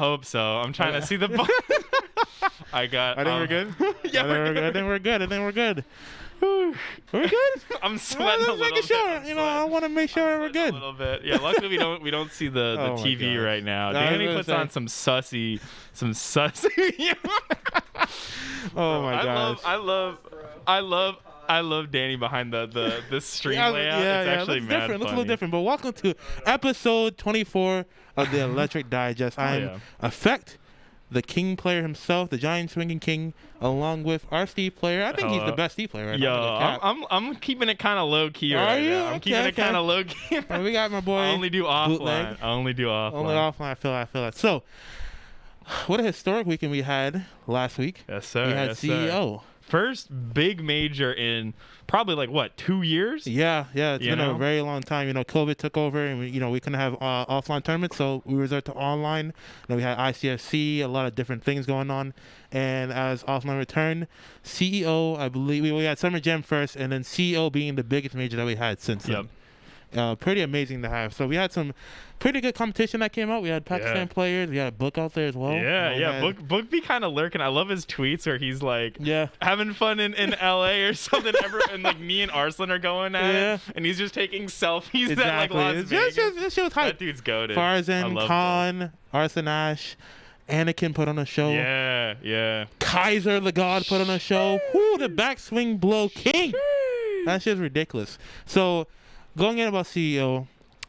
Hope so. I'm trying to see the. I think we're good. Yeah, I think we're good. We're good. I'm sweating a little making sure. bit. I want to make sure we're good. A little bit. Yeah. Luckily, we don't see the Oh my TV gosh. right now. No, I was Danny gonna puts say- on some sussy. Oh my gosh. I love Danny behind the stream layout. Yeah, it's actually looks mad different. Looks a funny. little different. But welcome to episode 24 of the Electric Digest. I'm yeah. Effect, the King player himself, the giant swinging king, along with our Steve player. I think he's the best Steve player right now. I'm keeping it kind of low key Are right you? now. I'm keeping it kind of low key. We got my boy. I only do offline. Bootleg. Only offline. I feel that. So, what a historic weekend we had last week. Yes, sir. We had yes, CEO. Sir. First big major in probably 2 years? Yeah, it's been a very long time. COVID took over, and we couldn't have offline tournaments, so we resorted to online. We had ICFC, a lot of different things going on, and as offline returned, CEO, I believe we had Summer Jam first, and then CEO being the biggest major that we had since then. Pretty amazing to have. So we had some pretty good competition that came out. We had Pakistan players. We had Book out there as well. Book be kind of lurking. I love his tweets where he's having fun in LA or something. And me and Arslan are going at it, and he's just taking selfies at Las Vegas. It shows hype. That dude's goated. Farzan, Khan, Arslan Ash, Anakin put on a show. Yeah. Kaiser the God put on a show. Whoo, the backswing blow king. That shit's ridiculous. So, going in about CEO,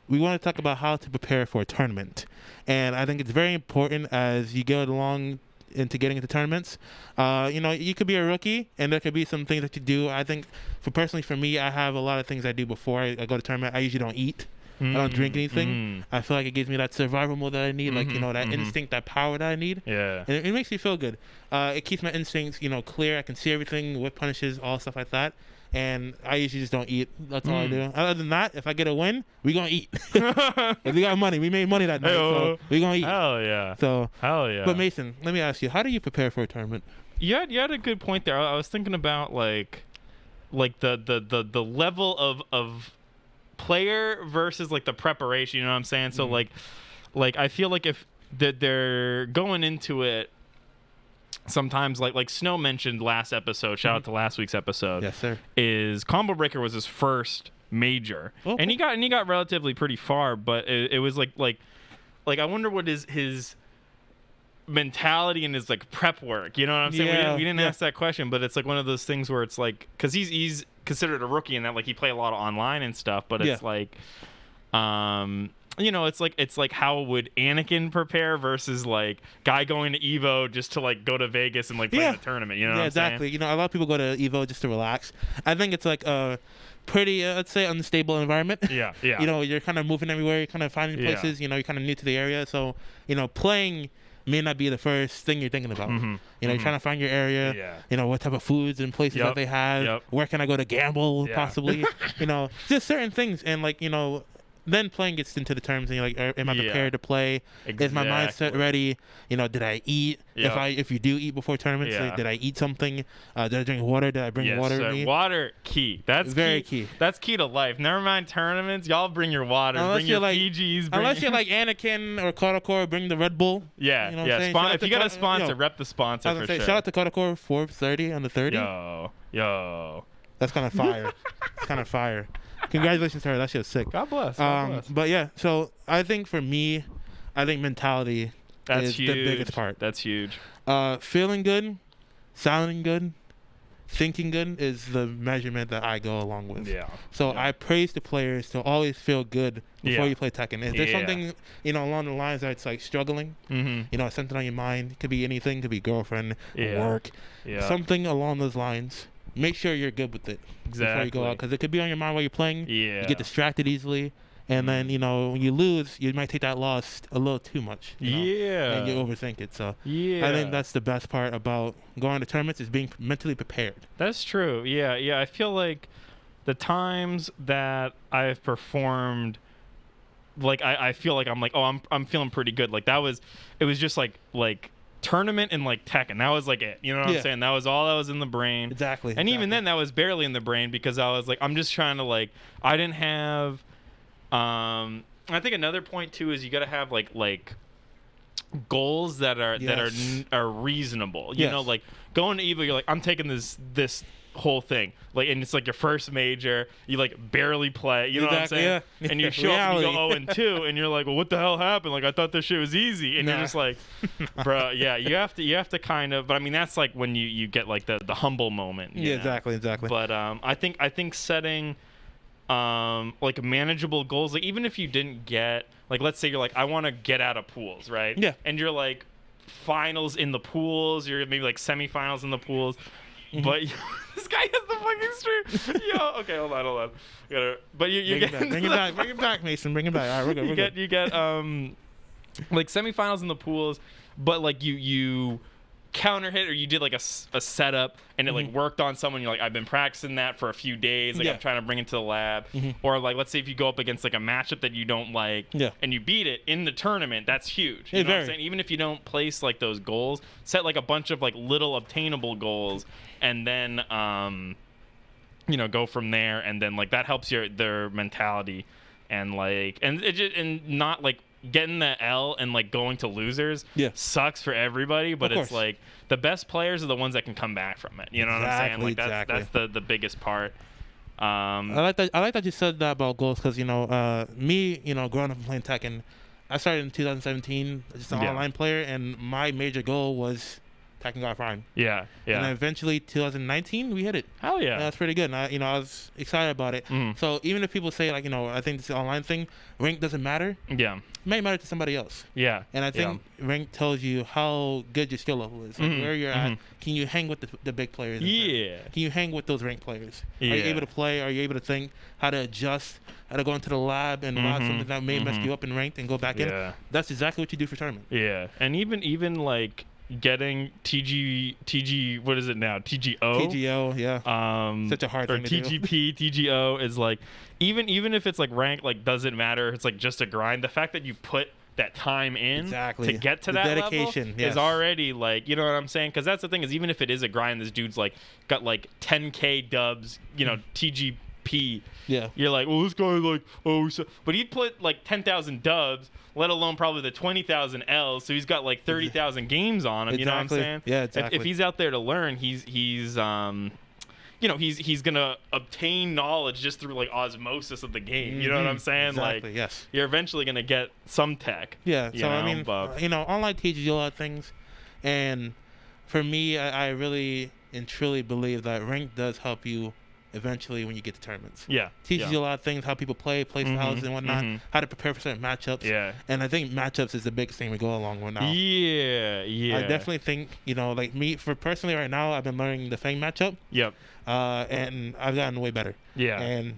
we want to talk about how to prepare for a tournament. And I think it's very important as you go along into getting into tournaments. You could be a rookie, and there could be some things that you do. I think, for me, I have a lot of things I do before I go to tournament. I usually don't eat. I don't drink anything. I feel like it gives me that survival mode that I need, that instinct, that power that I need. Yeah. And it makes me feel good. It keeps my instincts, clear. I can see everything, what punishes, all stuff like that. And I usually just don't eat. That's all I do. Other than that, if I get a win, we gonna eat. If we got money, we made money that night, so we gonna eat. Hell yeah. Hell yeah. But Mason, let me ask you, how do you prepare for a tournament? You had a good point there. I was thinking about the level of player versus the preparation. You know what I'm saying? So I feel like if they're going into it. Sometimes like Snow mentioned last episode, shout out to last week's episode. Yes, sir. Is Combo Breaker was his first major. And he got relatively pretty far, but it was like I wonder what his mentality and his prep work, you know what I'm saying? We didn't ask that question, but it's one of those things where it's cuz he's considered a rookie in that he play a lot of online and stuff, but it's it's like how would Anakin prepare versus guy going to Evo just to go to Vegas and play in a tournament, you know what I'm exactly saying? A lot of people go to Evo just to relax. I think it's a pretty let's say unstable environment. Yeah you're kind of moving everywhere, you're kind of finding places, you're kind of new to the area, so playing may not be the first thing you're thinking about. You're trying to find your area, what type of foods and places that they have, where can I go to gamble possibly, just certain things. And then playing gets into the terms, and you're like, am I prepared to play? Exactly. Is my mindset ready? Did I eat? If you do eat before tournaments, did I eat something? Did I drink water? Did I bring water with me? Water key. That's very key. That's key to life. Never mind tournaments. Y'all bring your water. Bring your Fijis. Unless you're like Anakin or Kotakor, bring the Red Bull. Yeah. If you got a sponsor, rep the sponsor for sure. Shout out to Kotakor, Forbes 30 on the 30. Yo. That's kind of fire. It's kind of fire. Congratulations to her. That shit was sick. God bless. But yeah, so I think for me, mentality is the biggest part. That's huge. Feeling good, sounding good, thinking good is the measurement that I go along with. So I praise the players to always feel good before you play Tekken. If there's something, along the lines that's struggling, something on your mind, it could be anything, it could be girlfriend, work, something along those lines. Make sure you're good with it before you go out, because it could be on your mind while you're playing. You get distracted easily, and then when you lose, you might take that loss a little too much. And you overthink it. So I think that's the best part about going to tournaments, is being mentally prepared. That's true. Yeah. I feel like the times that I've performed, I feel like I'm feeling pretty good. It was just like tournament and Tekken. That was it. You know what I'm saying? That was all that was in the brain. Exactly. And even then, that was barely in the brain, because I was I'm just trying to I didn't have. I think another point too is you got to have goals that are reasonable. You know, like going to EVO, you're like, I'm taking this whole thing, like, and it's like your first major, you like barely play, you know what I'm saying? Yeah. And you show up and you go 0-2, and you're like, well, what the hell happened? Like, I thought this shit was easy, and you're just like, bro, yeah, you have to kind of, but I mean, that's like when you get like the humble moment. You know? Exactly. But I think setting like manageable goals, like even if you didn't get, like, let's say you're like, I want to get out of pools, right? Yeah. And you're like finals in the pools, you're maybe like semifinals in the pools, but this guy has the fucking stream. Yo, okay, hold on. But you get bring it back, Mason. Bring it back. All right, we're good. You get like semifinals in the pools, but like you counter hit, or you did like a setup and it like worked on someone, you're like, I've been practicing that for a few days, like I'm trying to bring it to the lab. Or like, let's say if you go up against like a matchup that you don't like, and you beat it in the tournament, that's huge. You know what I'm saying? Even if you don't place like those goals, set like a bunch of like little obtainable goals, and then you know, go from there, and then like that helps their mentality, and like and not like getting the L and like going to losers sucks for everybody, but it's like the best players are the ones that can come back from it. You know what I'm saying? Like that's the biggest part. I like that you said that about goals, because you know, me, you know, growing up and playing Tekken, I started in 2017, just an online player, and my major goal was Tekken God Prime. Yeah. And then eventually 2019 we hit it. Hell yeah. That's pretty good. And I was excited about it. So even if people say, like, you know, I think this online thing, rank doesn't matter. Yeah. It may matter to somebody else. Yeah. And I think rank tells you how good your skill level is, like where you're at. Can you hang with the big players? Yeah. Can you hang with those ranked players? Yeah. Are you able to play? Are you able to think how to adjust? How to go into the lab and mod something that may mess you up in ranked and go back in? That's exactly what you do for tournament. Yeah. And even like getting TG, what is it now? TGO, yeah. Such a hard thing to do. TGP, TGO is like, even if it's like rank, like doesn't matter. It's like just a grind. The fact that you put that time in to get to that dedication level is already like, you know what I'm saying? Because that's the thing, is even if it is a grind, this dude's like got like 10K dubs, you know, TGP. Yeah. You're like, well, this guy like, but he put like 10,000 dubs, let alone probably the 20,000 L's. So he's got like 30,000 games on him. You know what I'm saying? Yeah, exactly. If he's out there to learn, he's you know, he's gonna obtain knowledge just through like osmosis of the game. You know what I'm saying? Exactly, like, yes. You're eventually gonna get some tech. Yeah. So I mean, you know, online teaches you a lot of things, and for me, I really and truly believe that rank does help you eventually when you get to tournaments. Yeah. Teaches you a lot of things, how people play styles and whatnot, how to prepare for certain matchups. Yeah. And I think matchups is the biggest thing we go along with now. Yeah. I definitely think, you know, like me, for personally right now, I've been learning the Fang matchup. Yep. And I've gotten way better. Yeah. And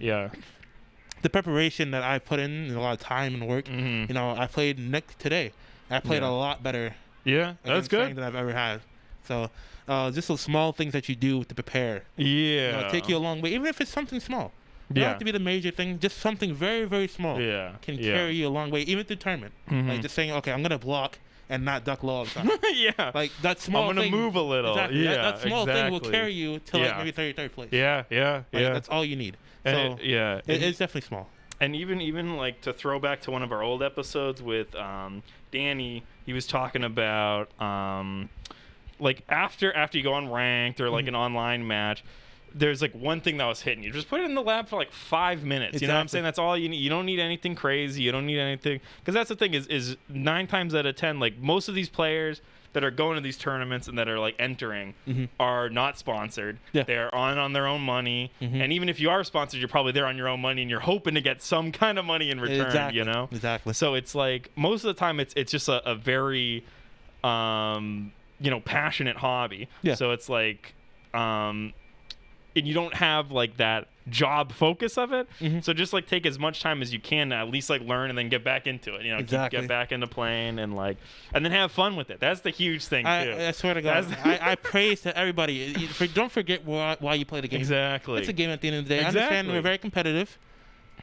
the preparation that I put in, a lot of time and work, you know, I played Nick today. I played a lot better. Yeah, that's good. Than I've ever had. So, just those small things that you do to prepare. Yeah. You know, take you a long way, even if it's something small. It doesn't have to be the major thing. Just something very, very small can carry you a long way, even through tournament. Like just saying, okay, I'm going to block and not duck low all the time. Yeah. Like that small thing. I'm going to move a little. Exactly. Yeah, that small thing will carry you to like maybe third place. Yeah. Like, that's all you need. So it's definitely small. And even like to throw back to one of our old episodes with Danny, he was talking about like after you go on ranked or like an online match, there's like one thing that was hitting you. Just put it in the lab for like 5 minutes. Exactly. You know what I'm saying? That's all you need. You don't need anything crazy. You don't need anything, because that's the thing is 9 times out of 10, like most of these players that are going to these tournaments and that are like entering are not sponsored. Yeah. They're on their own money. And even if you are sponsored, you're probably there on your own money and you're hoping to get some kind of money in return. Exactly. You know? Exactly. So it's like most of the time it's just a very you know, passionate hobby. Yeah. So it's like and you don't have like that job focus of it. So just like take as much time as you can to at least like learn and then get back into it. You know, get back into playing and then have fun with it. That's the huge thing too. I swear to God, I praise to everybody. Don't forget why you play the game. Exactly. It's a game at the end of the day. Exactly. I understand we're very competitive.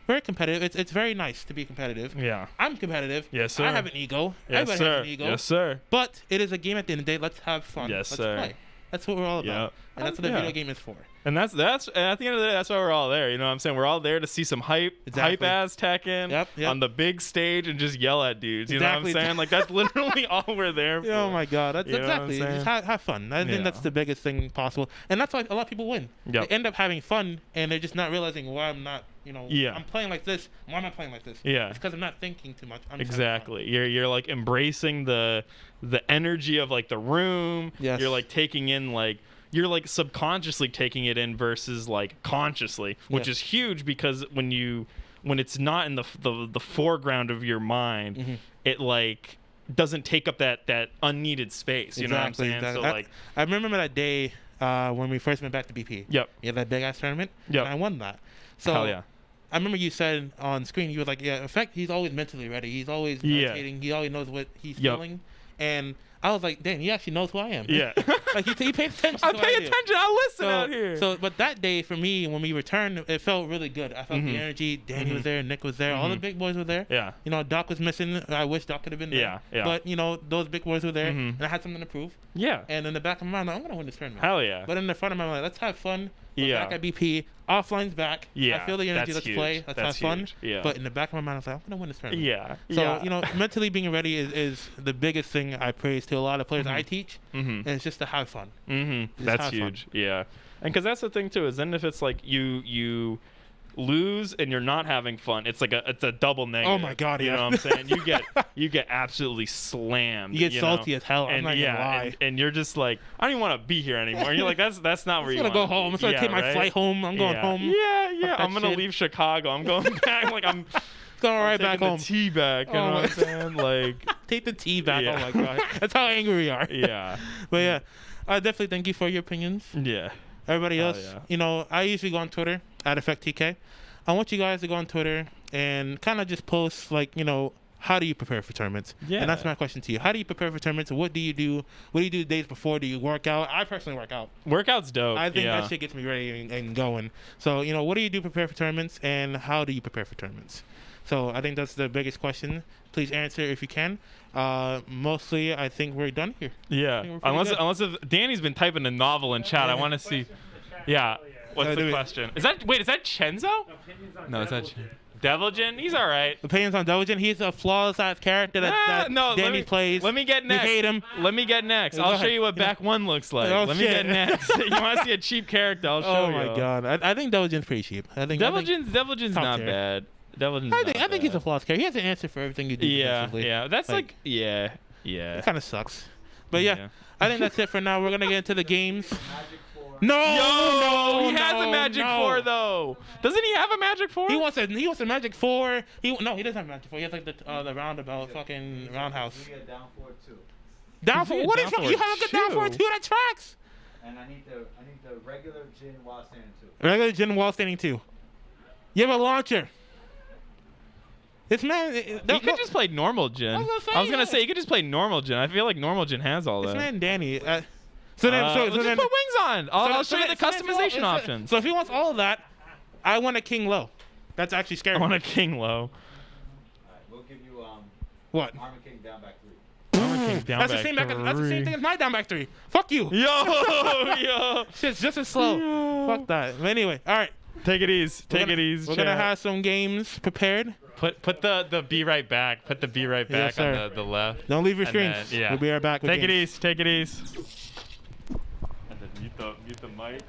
Very competitive. It's very nice to be competitive. Yeah. I'm competitive. Yes, sir. I have an ego. Yes, Everybody sir. has an ego. Yes, sir. But it is a game at the end of the day. Let's have fun. Yes, Let's sir. play. That's what we're all about. Yep. And that's what the video game is for. And that's at the end of the day, that's why we're all there. You know what I'm saying? We're all there to see some hype ass Tekken on the big stage and just yell at dudes. You know what I'm saying? Like that's literally all we're there for. Oh my god, that's exactly. Just have fun. I think that's the biggest thing possible, and that's why a lot of people win. They end up having fun, and they're just not realizing why I'm not. I'm playing like this. Why am I playing like this? Yeah, it's because I'm not thinking too much. Exactly. You're like embracing the energy of like the room. Yes. You're like taking in like. You're like subconsciously taking it in versus like consciously, which is huge because when it's not in the foreground of your mind, it like doesn't take up that unneeded space. You know what I'm saying? Exactly. So like I remember that day when we first went back to BP. Yep. Yeah, that big ass tournament. Yep. And I won that. So hell yeah. I remember you said on screen, you were like, in fact, he's always mentally ready. He's always meditating. He always knows what he's feeling. And I was like, damn, he actually knows who I am. Yeah. Like he pays attention. I pay attention. I listen out here. So, but that day for me, when we returned, it felt really good. I felt the energy. Danny was there. Nick was there. All the big boys were there. Yeah. Doc was missing. I wish Doc could have been there. Yeah. But those big boys were there, and I had something to prove. Yeah. And in the back of my mind, I'm gonna win this tournament. Hell yeah. But in the front of my mind, let's have fun. We're back at BP. Offline's back. Yeah. I feel the energy. Let's play. Let's have fun. Yeah. But in the back of my mind, I was like, I'm gonna win this tournament. Yeah. So mentally being ready is the biggest thing I praise to a lot of players I teach, and it's just to have fun. That's huge. Yeah. And because that's the thing too is then if it's like you lose and you're not having fun, it's a double negative. Oh my god, you know what I'm saying? You get absolutely slammed. You get salty as hell. And I'm not gonna lie. And you're just like, I don't even want to be here anymore. And you're like, that's not where you want to go home. I'm gonna take my flight home. I'm going home. Yeah. I'm gonna leave Chicago. I'm going back. Like I'm going right back home. The tea back. You know what I'm saying? Like take the tea back. Oh my god, that's how angry we are. Yeah. But yeah, I definitely thank you for your opinions. Yeah. Everybody else, I usually go on Twitter at EffectTK. I want you guys to go on Twitter and kind of just post like, how do you prepare for tournaments? Yeah. And that's my question to you. How do you prepare for tournaments? What do you do? What do you do the days before? Do you work out? I personally work out. Workout's dope. I think that shit gets me ready and going. So, what do you do to prepare for tournaments, and how do you prepare for tournaments? So I think that's the biggest question. Please answer if you can. Mostly, I think we're done here. Yeah. Unless if Danny's been typing a novel in chat, I want to see. Yeah. What's the question? Is that Chenzo? No, it's not Devilgen. He's all right. Opinions on Devilgen? He's a flawless character that Danny plays. Let me get next. We hate him. Let me get next. I'll show you what back one looks like. Let me get next. You want to see a cheap character? I'll show you. Oh my god. I think Devilgen's pretty cheap. Devilgen's not bad. I think he's a flawless character. He has an answer for everything you do. Yeah. That's yeah. It kind of sucks. But yeah, I think that's it for now. We're gonna get into the games. No, he has a Magic 4 though. Doesn't he have a Magic 4? He wants a Magic 4. He doesn't have a Magic 4. He has like the roundabout fucking roundhouse. We get down 4-2. Down 4? What is wrong? You have a good down 4-2 that tracks. And I need the regular Jin while standing 2. Regular Jin while standing 2. You have a launcher. This man, he could just play normal Jin. I was gonna say he could just play normal Jin. I feel like normal Jin has all that. This man Danny. So just put wings on. I'll show you the customization options. So if he wants all of that, I want a King Low. That's actually scary. I want a King Low. Alright, we'll give you what? Armor King down back 3. Armor King down that's back 3. That's the same thing as my down back 3. Fuck you. Yo. Shit's just as slow. Yo. Fuck that. But anyway, all right. Take it easy. We're gonna have some games prepared. Put the be right back. Put the be right back on the left. Don't leave your screens. We'll be right back. Take it easy. Take it easy. And then mute the mic.